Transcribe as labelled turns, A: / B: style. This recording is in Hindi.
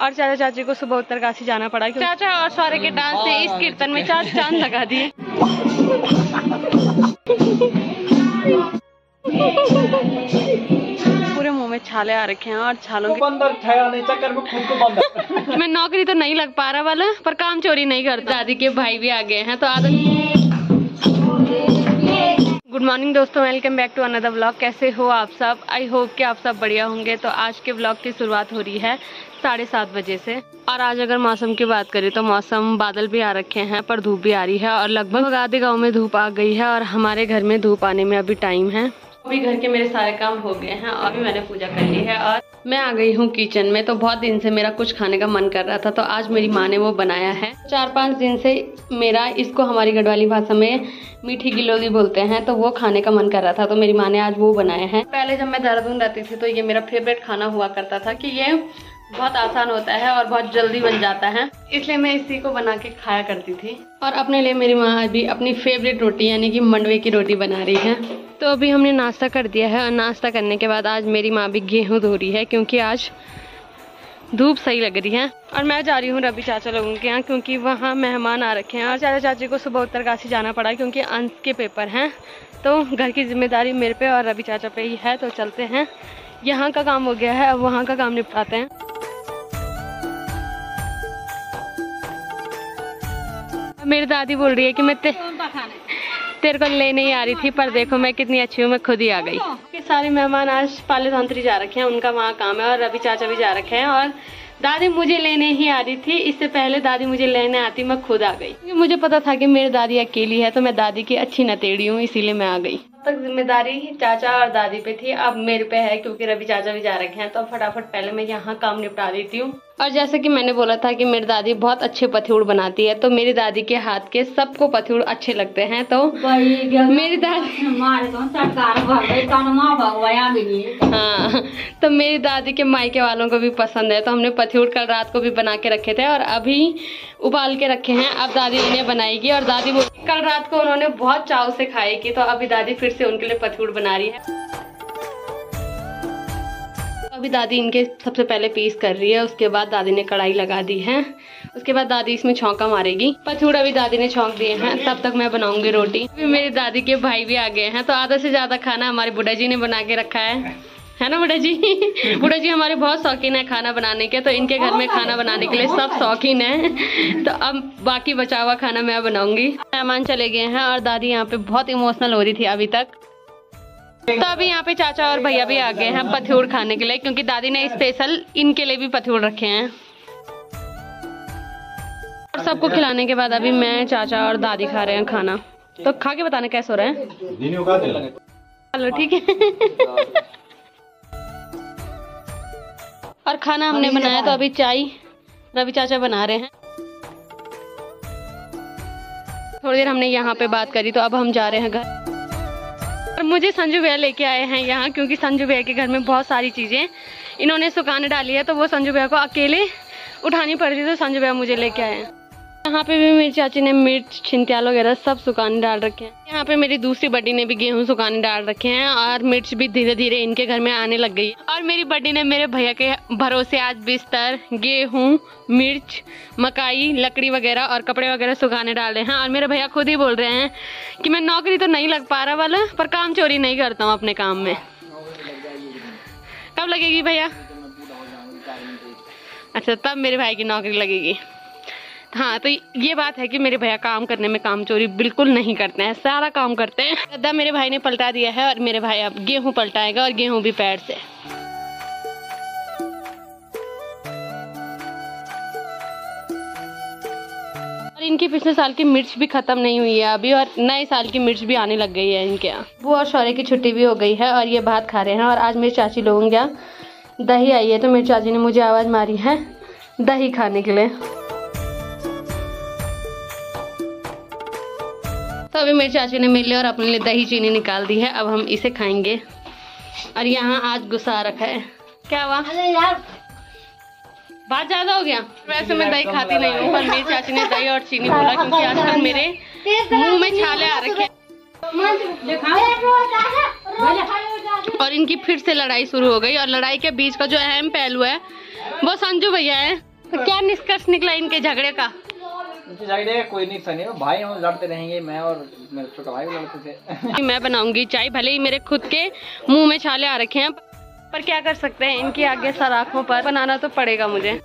A: और चाचा चाची को सुबह उत्तरकाशी जाना पड़ा। चाचा और सौर्य के डांस से इस कीर्तन में चार चांद लगा दिए। पूरे मुंह में छाले आ रखे हैं और छालों के चक्कर में खुद को बंद। मैं नौकरी तो नहीं लग पा रहा वाला, पर काम चोरी नहीं करता। दादी के भाई भी आ गए हैं तो आदत। गुड मॉर्निंग दोस्तों, welcome back to another vlog. कैसे हो आप सब? आई होप कि आप सब बढ़िया होंगे। तो आज के व्लॉग की शुरुआत हो रही है 7:30 बजे से। और आज अगर मौसम की बात करें तो मौसम बादल भी आ रखे हैं पर धूप भी आ रही है और लगभग आधे गांव में धूप आ गई है और हमारे घर में धूप आने में अभी टाइम है। अभी घर के मेरे सारे काम हो गए हैं और भी मैंने पूजा कर ली है और मैं आ गई हूँ किचन में। तो बहुत दिन से मेरा कुछ खाने का मन कर रहा था तो आज मेरी माँ ने वो बनाया है। 4-5 दिन से मेरा, इसको हमारी गढ़वाली भाषा में मीठी गिलोली बोलते हैं, तो वो खाने का मन कर रहा था तो मेरी माँ ने आज वो बनाया है। पहले जब मैं देहरादून रहती थी तो ये मेरा फेवरेट खाना हुआ करता था कि ये बहुत आसान होता है और बहुत जल्दी बन जाता है, इसलिए मैं इसी को बना के खाया करती थी। और अपने लिए मेरी माँ अभी अपनी फेवरेट रोटी यानी कि मंडवे की रोटी बना रही है। तो अभी हमने नाश्ता कर दिया है और नाश्ता करने के बाद आज मेरी माँ भी गेहूँ धो रही है क्योंकि आज धूप सही लग रही है। और मैं जा रही हूँ रवि चाचा लोगों के यहाँ क्योंकि वहाँ मेहमान आ रखे हैं और चाचा चाची को सुबह उत्तरकाशी जाना पड़ा क्योंकि अंश के पेपर हैं। तो घर की जिम्मेदारी मेरे पे और रवि चाचा पे ही है। तो चलते हैं, यहाँ का काम हो गया है, अब वहाँ का काम निपटाते हैं। मेरी दादी बोल रही है कि मैं तेरे को ले नहीं आ रही थी, पर देखो मैं कितनी अच्छी हूँ, मैं खुद ही आ गई। ये सारे मेहमान आज पाले धंतरी जा रखे हैं, उनका वहाँ काम है और रवि चाचा भी जा रखे हैं। और दादी मुझे लेने ही आ रही थी, इससे पहले दादी मुझे लेने आती मैं खुद आ गई। मुझे पता था कि मेरी दादी अकेली है तो मैं दादी की अच्छी नतेड़ी हूँ, इसीलिए मैं आ गई। तक जिम्मेदारी चाचा और दादी पे थी, अब मेरे पे है क्योंकि रवि चाचा भी जा रखे हैं। तो फटाफट पहले मैं यहाँ काम निपटा देती हूँ। और जैसे कि मैंने बोला था कि मेरी दादी बहुत अच्छे पथ्यूड़ बनाती है, तो मेरी दादी के हाथ के सबको पथ्यूड़ अच्छे लगते हैं। तो मेरी दादी हाँ, तो मेरी दादी के मायके वालों को भी पसंद है। तो हमने पथ्यूड़ कल रात को भी बना के रखे थे और अभी उबाल के रखे हैं। अब दादी इन्हें बनाएगी और दादी कल रात को उन्होंने बहुत चाव से खाई की, तो अभी दादी फिर से उनके लिए पथ्यूड़ बना रही है। अभी दादी इनके सबसे पहले पीस कर रही है, उसके बाद दादी ने कढ़ाई लगा दी है, उसके बाद दादी इसमें छौंका मारेगी। पथ्यूड़ अभी दादी ने छौंक दिए हैं, तब तक मैं बनाऊंगी रोटी। अभी मेरी दादी के भाई भी आ गए हैं तो आधा से ज्यादा खाना हमारे बुढ़ा जी ने बना के रखा है ना बुढ़ा जी? बुढ़ा जी हमारे बहुत शौकीन है खाना बनाने के, तो इनके घर में खाना बनाने के लिए सब शौकीन है। तो अब बाकी बचा हुआ खाना मैं बनाऊंगी। मेहमान चले गए हैं और दादी यहाँ पे बहुत इमोशनल हो रही थी अभी तक। तो अभी यहाँ पे चाचा और भैया भी आ गए हैं पथ्यूड़ खाने के लिए क्योंकि दादी ने स्पेशल इनके लिए भी पथ्यूड़ रखे हैं। और सबको खिलाने के बाद अभी मैं, चाचा और दादी खा रहे हैं खाना। तो खा के बताना कैसे हो रहा है। चलो ठीक है। और खाना हमने बनाया तो अभी चाय रवि चाचा बना रहे हैं। थोड़ी देर हमने यहाँ पे बात करी तो अब हम जा रहे हैं घर। और मुझे संजू भैया लेके आए हैं यहाँ क्योंकि संजू भैया के घर में बहुत सारी चीजें इन्होंने सुखाने डाली है, तो वो संजू भैया को अकेले उठानी पड़ रही, तो संजू भैया मुझे लेके आए हैं। यहाँ पे भी मेरी चाची ने मिर्च, छिंतियाल वगैरह सब सुखाने डाल रखे हैं। यहाँ पे मेरी दूसरी बड्डी ने भी गेहूं सुखाने डाल रखे हैं और मिर्च भी धीरे धीरे इनके घर में आने लग गई है। और मेरी बड्डी ने मेरे भैया के भरोसे आज बिस्तर, गेहूं, मिर्च, मकाई, लकड़ी वगैरह और कपड़े वगैरह सुखाने डाल रहे हैं। और मेरे भैया खुद ही बोल रहे हैं कि मैं नौकरी तो नहीं लग पा रहा वाला, पर काम चोरी नहीं करता हूँ अपने काम में। कब लगेगी भैया? अच्छा, तब मेरे भाई की नौकरी लगेगी। हाँ, तो ये बात है कि मेरे भैया काम करने में काम चोरी बिल्कुल नहीं करते हैं, सारा काम करते हैं। गद्दा मेरे भाई ने पलटा दिया है और मेरे भाई अब गेहूं पलटाएगा और गेहूं भी पैर से। और इनकी पिछले साल की मिर्च भी खत्म नहीं हुई है अभी और नए साल की मिर्च भी आने लग गई है इनके यहाँ। वो और शौर्य की छुट्टी भी हो गई है और ये भात खा रहे हैं। और आज मेरी चाची लोगों के यहाँ दही आई है, तो मेरी चाची ने मुझे आवाज मारी है दही खाने के लिए। तो अभी मेरी चाची ने मेरे लिए और अपने लिए दही चीनी निकाल दी है, अब हम इसे खाएंगे। और यहाँ आज गुस्सा रखा है। क्या हुआ? अरे यार बात ज्यादा हो गया। वैसे मैं दही खाती नहीं हूँ, पर मेरी चाची ने दही और चीनी बोला क्योंकि आजकल मेरे मुंह में छाले आ रखे। और इनकी फिर से लड़ाई शुरू हो गई और लड़ाई के बीच का जो अहम पहलू है वो संजू भैया है। तो क्या निष्कर्ष निकला इनके झगड़े का?
B: इनके झगड़े का कोई निष्कर्ष नहीं है, भाई हम लड़ते रहेंगे, मैं और मेरा छोटा भाई भी लड़ते थे।
A: मैं बनाऊंगी चाय, भले ही मेरे खुद के मुंह में छाले आ रखे हैं, पर क्या कर सकते हैं, इनकी आगे सर आंखों पर बनाना तो पड़ेगा मुझे।